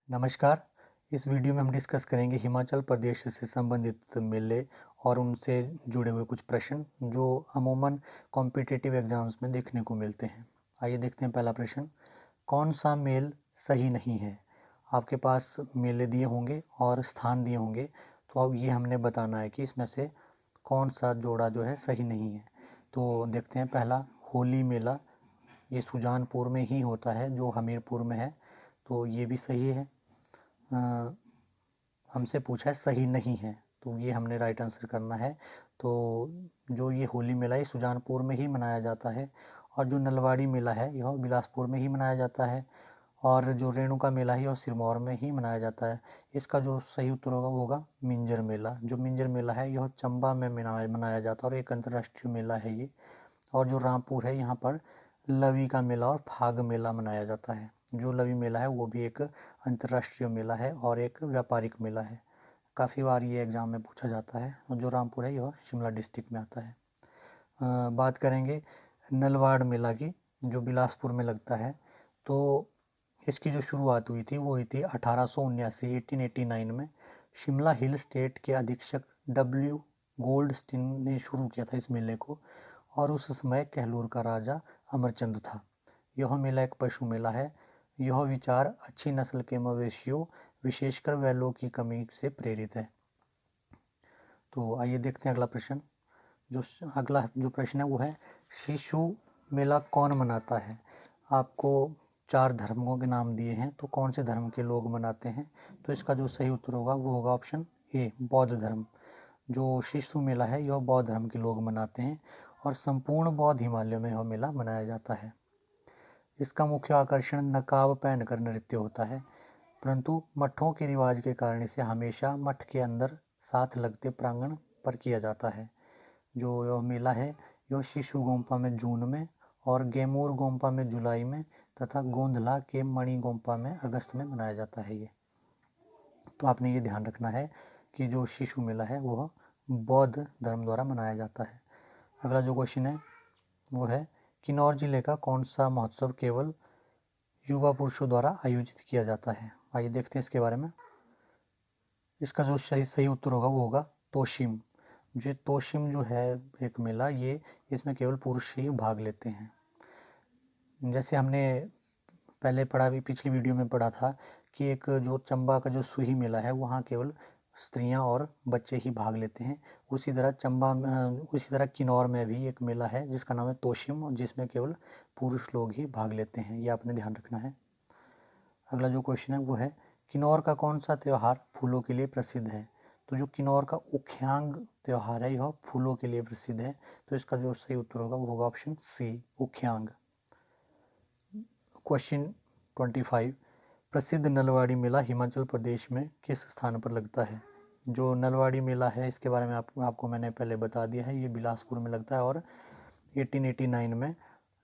नमस्कार। इस वीडियो में हम डिस्कस करेंगे हिमाचल प्रदेश से संबंधित मेले और उनसे जुड़े हुए कुछ प्रश्न जो अमूमन कॉम्पिटिटिव एग्जाम्स में देखने को मिलते हैं। आइए देखते हैं पहला प्रश्न। कौन सा मेल सही नहीं है? आपके पास मेले दिए होंगे और स्थान दिए होंगे, तो अब ये हमने बताना है कि इसमें से कौन सा जोड़ा जो है सही नहीं है। तो देखते हैं पहला, होली मेला। ये सुजानपुर में ही होता है जो हमीरपुर में है, तो ये भी सही है। हमसे पूछा है सही नहीं है, तो ये हमने राइट आंसर करना है। तो जो ये होली मेला है सुजानपुर में ही मनाया जाता है, और जो नलवाड़ी मेला है यह बिलासपुर में ही मनाया जाता है, और जो रेणुका मेला है यह सिरमौर में ही मनाया जाता है। इसका जो सही उत्तर होगा वो होगा मिंजर मेला। जो मिंजर मेला है यह चंबा में मनाया जाता है और एक अंतर्राष्ट्रीय मेला है ये। और जो रामपुर है यहाँ पर लवी का मेला और फाग मेला मनाया जाता है। जो लवी मेला है वो भी एक अंतर्राष्ट्रीय मेला है और एक व्यापारिक मेला है। काफ़ी बार ये एग्ज़ाम में पूछा जाता है। और जो रामपुर है यह शिमला डिस्ट्रिक्ट में आता है। बात करेंगे नलवाड़ मेला की, जो बिलासपुर में लगता है। तो इसकी जो शुरुआत हुई थी वो हुई थी 1879 में। शिमला हिल स्टेट के अधीक्षक W गोल्डस्टीन ने शुरू किया था इस मेले को, और उस समय कहलूर का राजा अमरचंद था। यह मेला एक पशु मेला है। यह विचार अच्छी नस्ल के मवेशियों, विशेषकर बैलों की कमी से प्रेरित है। तो आइए देखते हैं अगला प्रश्न। अगला जो प्रश्न है वो है, शिशु मेला कौन मनाता है? आपको 4 धर्मों के नाम दिए हैं, तो कौन से धर्म के लोग मनाते हैं? तो इसका जो सही उत्तर होगा वो होगा ऑप्शन ए, बौद्ध धर्म। जो शिशु मेला है यह बौद्ध धर्म के लोग मनाते हैं, और संपूर्ण बौद्ध हिमालय में यह मेला मनाया जाता है। इसका मुख्य आकर्षण नकाब पहनकर नृत्य होता है, परंतु मठों के रिवाज के कारण इसे हमेशा मठ के अंदर साथ लगते प्रांगण पर किया जाता है। जो यह मेला है यह शिशु गोम्पा में जून में, और गेमूर गोम्पा में जुलाई में, तथा गोंधला के मणि गोम्पा में अगस्त में मनाया जाता है ये। तो आपने ये ध्यान रखना है कि जो शिशु मेला है वह बौद्ध धर्म द्वारा मनाया जाता है। अगला जो क्वेश्चन है वो है, किन्नौर जिले का कौन सा महोत्सव केवल युवा पुरुषों द्वारा आयोजित किया जाता है? आइए देखते हैं इसके बारे में। इसका जो सही उत्तर होगा वो होगा तोशिम। जो तोशिम जो है एक मेला, ये इसमें केवल पुरुष ही भाग लेते हैं। जैसे हमने पहले पढ़ा भी, पिछली वीडियो में पढ़ा था कि एक जो चंबा का जो सुही मेला है वहाँ केवल स्त्रियां और बच्चे ही भाग लेते हैं। उसी तरह किन्नौर में भी एक मेला है जिसका नाम है तोशिम, जिसमें केवल पुरुष लोग ही भाग लेते हैं। ये आपने ध्यान रखना है। अगला जो क्वेश्चन है वो है, किन्नौर का कौन सा त्यौहार फूलों के लिए प्रसिद्ध है? तो जो किन्नौर का उख्यांग त्यौहार है यह फूलों के लिए प्रसिद्ध है। तो इसका जो सही उत्तर होगा वो होगा ऑप्शन सी, उख्यांग। क्वेश्चन 25, प्रसिद्ध नलवाड़ी मेला हिमाचल प्रदेश में किस स्थान पर लगता है? जो नलवाड़ी मेला है इसके बारे में आपको मैंने पहले बता दिया है। ये बिलासपुर में लगता है, और 1889 में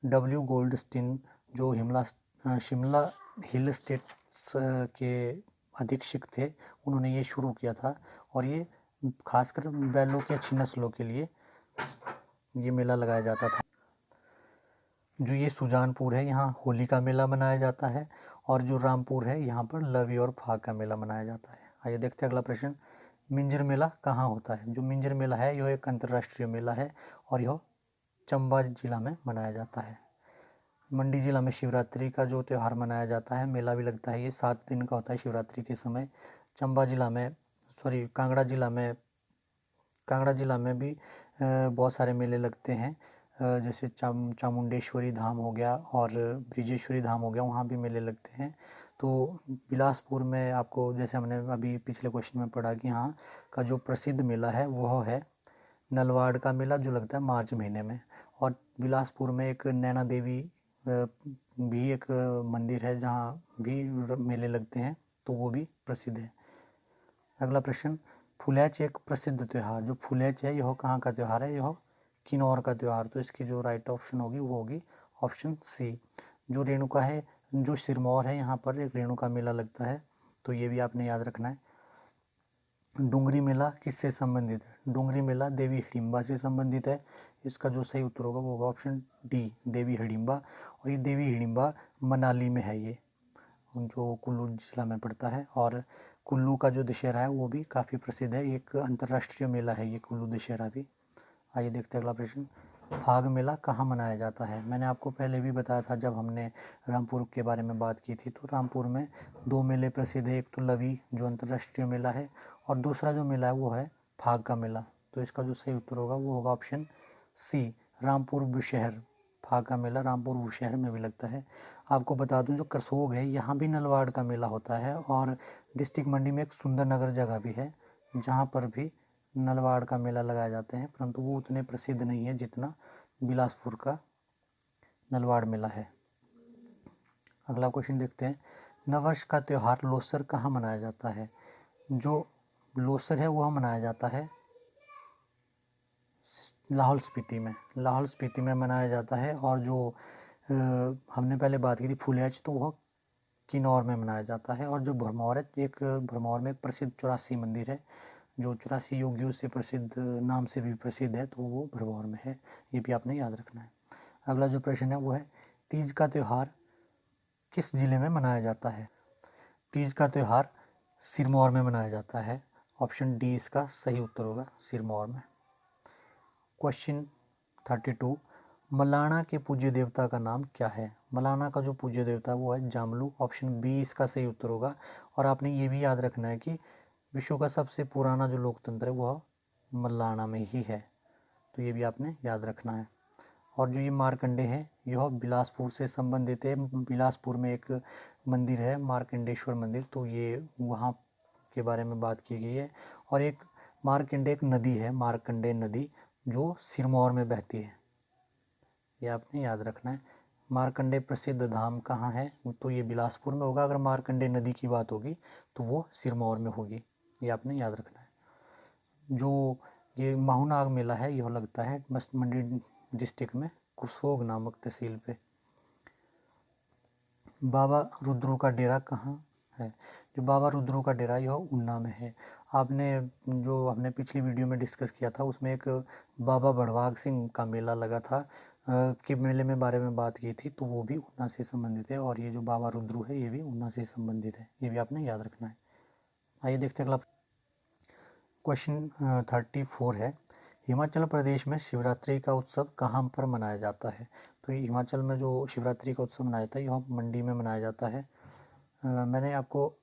W गोल्डस्टीन जो शिमला हिल स्टेट्स के अधीक्षक थे, उन्होंने ये शुरू किया था, और ये खासकर बैलों की अच्छी नस्लों के लिए ये मेला लगाया जाता था। जो ये सुजानपुर है यहाँ होली का मेला मनाया जाता है, और जो रामपुर है यहाँ पर लवी और फाग का मेला मनाया जाता है। आइए देखते हैं अगला प्रश्न। मिंजर मेला कहाँ होता है? जो मिंजर मेला है यह एक अंतर्राष्ट्रीय मेला है, और यह चंबा जिला में मनाया जाता है। मंडी जिला में शिवरात्रि का जो त्यौहार मनाया जाता है, मेला भी लगता है, ये 7 दिन का होता है शिवरात्रि के समय। चंबा जिला में कांगड़ा जिला में भी बहुत सारे मेले लगते हैं। जैसे चामुंडेश्वरी धाम हो गया और ब्रिजेश्वरी धाम हो गया, वहाँ भी मेले लगते हैं। तो बिलासपुर में आपको, जैसे हमने अभी पिछले क्वेश्चन में पढ़ा कि यहाँ का जो प्रसिद्ध मेला है वह है नलवाड़ का मेला, जो लगता है मार्च महीने में। और बिलासपुर में एक नैना देवी भी एक मंदिर है जहाँ भी मेले लगते हैं, तो वो भी प्रसिद्ध है। अगला प्रश्न, फुलैच एक प्रसिद्ध त्यौहार। जो फुलैच है यह कहाँ का त्यौहार है? यह किन्नौर का त्यौहार। तो इसकी जो राइट ऑप्शन होगी वो होगी ऑप्शन सी। जो रेणुका है, जो सिरमौर है, यहाँ पर एक रेणुका मेला लगता है, तो ये भी आपने याद रखना है। डुंगरी मेला किससे संबंधित है? डुंगरी मेला देवी हिडिंबा से संबंधित है। इसका जो सही उत्तर होगा वो होगा ऑप्शन डी, देवी हिडिंबा। और ये देवी हिडिंबा मनाली में है ये। जो कुल्लू जिला में पड़ता है। और कुल्लू का जो दशहरा है वो भी काफ़ी प्रसिद्ध है, एक अंतर्राष्ट्रीय मेला है ये कुल्लू दशहरा भी। आइए देखते हैं अगला प्रश्न। फाग मेला कहाँ मनाया जाता है? मैंने आपको पहले भी बताया था जब हमने रामपुर के बारे में बात की थी। तो रामपुर में 2 मेले प्रसिद्ध है, एक तो लवी जो अंतर्राष्ट्रीय मेला है, और दूसरा जो मेला है वो है फाग का मेला। तो इसका जो सही उत्तर होगा वो होगा ऑप्शन सी, रामपुर बुशहर। फाग का मेला रामपुर बुशहर में भी लगता है। आपको बता दूं जो करसोग है यहाँ भी नलवाड़ का मेला होता है, और डिस्ट्रिक्ट मंडी में एक सुंदरनगर जगह भी है जहाँ पर भी नलवाड़ का मेला लगाए जाते हैं, परंतु वो उतने प्रसिद्ध नहीं है जितना बिलासपुर का नलवाड़ मेला है। अगला क्वेश्चन देखते हैं। नववर्ष का त्यौहार लोसर कहाँ मनाया जाता है? जो लोसर है वह मनाया जाता है लाहौल स्पीति में। लाहौल स्पीति में मनाया जाता है। और जो हमने पहले बात की थी फुलियाच, तो वह किन्नौर में मनाया जाता है। और जो भरमौर है, एक भरमौर में एक प्रसिद्ध 84 मंदिर है जो 84 योगियों से प्रसिद्ध नाम से भी प्रसिद्ध है, तो वो भरमौर में है। ये भी आपने याद रखना है। अगला जो प्रश्न है वो है तीज का त्यौहार किस जिले में मनाया जाता है? तीज का त्यौहार सिरमौर में मनाया जाता है। ऑप्शन डी इसका सही उत्तर होगा, सिरमौर में। क्वेश्चन 32। मलाना के पूज्य देवता का नाम क्या है? मलाना का जो पूज्य देवता है वो है जामलू। ऑप्शन बी इसका सही उत्तर होगा। और आपने ये भी याद रखना है कि विश्व का सबसे पुराना जो लोकतंत्र है वह मलाना में ही है, तो ये भी आपने याद रखना है। और जो ये मार्कंडे है यह बिलासपुर से संबंधित है। बिलासपुर में एक मंदिर है मार्कंडेश्वर मंदिर, तो ये वहाँ के बारे में बात की गई है। और एक मार्कंडे एक नदी है, मार्कंडे नदी, जो सिरमौर में बहती है, ये आपने याद रखना है। मार्कंडे प्रसिद्ध धाम कहाँ है? तो ये बिलासपुर में होगा। अगर मार्कंडे नदी की बात होगी तो वो सिरमौर में होगी, ये आपने याद रखना है। जो ये माहूनाग मेला है यह लगता है मस्त मंडी डिस्ट्रिक्ट में कुरसोग नामक तहसील पे। बाबा रुद्रू का डेरा कहाँ है? जो बाबा रुद्रू का डेरा यह ऊना में है। आपने जो हमने पिछली वीडियो में डिस्कस किया था उसमें एक बाबा बड़वाग सिंह का मेला लगा था के मेले में बारे में बात की थी, तो वो भी ऊना से संबंधित है। और ये जो बाबा रुद्रू है ये भी ऊना से संबंधित है, ये भी आपने याद रखना है। आइए देखते हैं अगला क्वेश्चन 34 है। हिमाचल प्रदेश में शिवरात्रि का उत्सव कहाँ पर मनाया जाता है? तो हिमाचल में जो शिवरात्रि का उत्सव मनाया जाता है यह मंडी में मनाया जाता है। मैंने आपको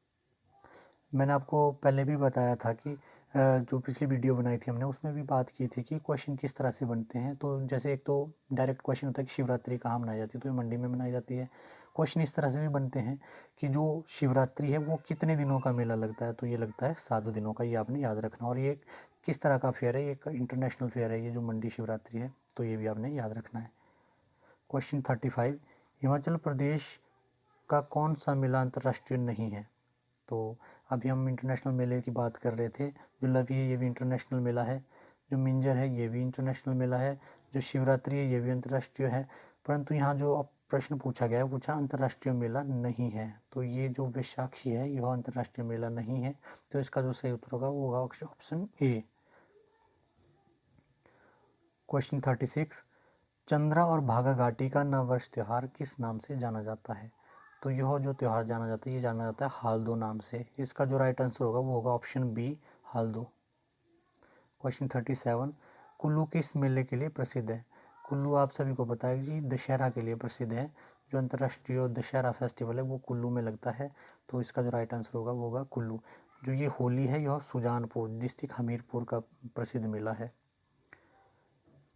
पहले भी बताया था कि जो पिछली वीडियो बनाई थी हमने उसमें भी बात की थी कि क्वेश्चन किस तरह से बनते हैं। तो जैसे एक तो डायरेक्ट क्वेश्चन होता है कि शिवरात्रि कहाँ मनाई जाती है, तो ये मंडी में मनाई जाती है। क्वेश्चन इस तरह से भी बनते हैं कि जो शिवरात्रि है वो कितने दिनों का मेला लगता है? तो ये लगता है 7 दिनों का, ये आपने याद रखना। और ये किस तरह का फेयर है? ये एक इंटरनेशनल फेयर है ये जो मंडी शिवरात्रि है, तो ये भी आपने याद रखना है। क्वेश्चन 35। हिमाचल प्रदेश का कौन सा मेला अंतर्राष्ट्रीय नहीं है? तो अभी हम इंटरनेशनल मेले की बात कर रहे थे। जो लवी है ये भी इंटरनेशनल मेला है, जो मिंजर है ये भी इंटरनेशनल मेला है, जो शिवरात्रि है ये भी अंतर्राष्ट्रीय है। परंतु यहाँ जो अब प्रश्न पूछा गया है पूछा अंतर्राष्ट्रीय मेला नहीं है, तो ये जो वैशाखी है यह अंतर्राष्ट्रीय मेला नहीं है। तो इसका जो सही उत्तर होगा वो होगा ऑप्शन ए। क्वेश्चन 36। चंद्रा और भागा घाटी का नववर्ष त्यौहार किस नाम से जाना जाता है? तो यह जो त्यौहार जाना जाता है ये जाना जाता है हालदो नाम से। इसका जो राइट आंसर होगा वो होगा ऑप्शन बी, हालदो। क्वेश्चन 37। कुल्लू किस मेले के लिए प्रसिद्ध है? कुल्लू आप सभी को पता है जी दशहरा के लिए प्रसिद्ध है। जो अंतर्राष्ट्रीय दशहरा फेस्टिवल है वो कुल्लू में लगता है, तो इसका जो राइट आंसर होगा वो होगा कुल्लू। जो ये होली है यह सुजानपुर डिस्ट्रिक्ट हमीरपुर का प्रसिद्ध मेला है।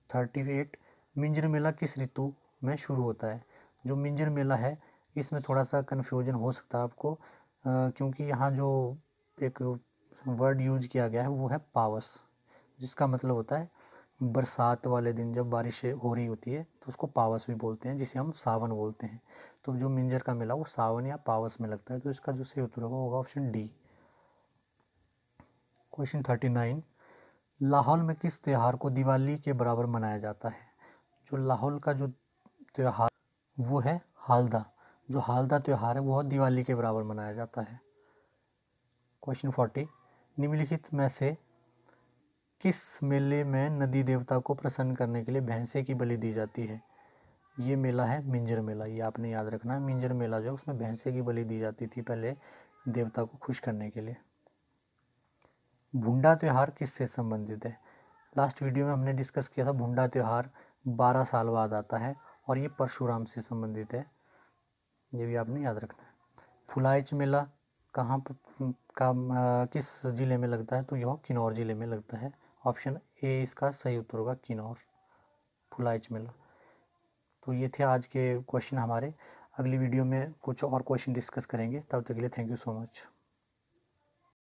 38। मिंजर मेला किस ऋतु में शुरू होता है? जो मिंजर मेला है इसमें थोड़ा सा कन्फ्यूजन हो सकता है आपको, क्योंकि यहाँ जो एक वर्ड यूज किया गया है वो है पावस, जिसका मतलब होता है बरसात वाले दिन जब बारिश हो रही होती है तो उसको पावस भी बोलते हैं, जिसे हम सावन बोलते हैं। तो जो मिंजर का मेला वो सावन या पावस में लगता है, तो इसका जो सही उत्तर होगा ऑप्शन डी। क्वेश्चन 39। लाहौल में किस त्यौहार को दिवाली के बराबर मनाया जाता है? जो लाहौल का जो त्यौहार वो है हालदा। जो हालदा त्यौहार है वो दिवाली के बराबर मनाया जाता है। क्वेश्चन 40। निम्नलिखित में से किस मेले में नदी देवता को प्रसन्न करने के लिए भैंसे की बलि दी जाती है? ये मेला है मिंजर मेला, ये आपने याद रखना है। मिंजर मेला जो है उसमें भैंसे की बलि दी जाती थी पहले देवता को खुश करने के लिए। भुंडा त्यौहार किससे संबंधित है? लास्ट वीडियो में हमने डिस्कस किया था भुंडा त्यौहार 12 साल बाद आता है और ये परशुराम से संबंधित है, ये भी आपने याद रखना है। फुलाइच मेला कहाँ पर किस ज़िले में लगता है? तो यह किन्नौर ज़िले में लगता है। ऑप्शन ए इसका सही उत्तर होगा, किन्नौर, फुलाइच मेला। तो ये थे आज के क्वेश्चन हमारे। अगली वीडियो में कुछ और क्वेश्चन डिस्कस करेंगे, तब तक के लिए थैंक यू सो मच।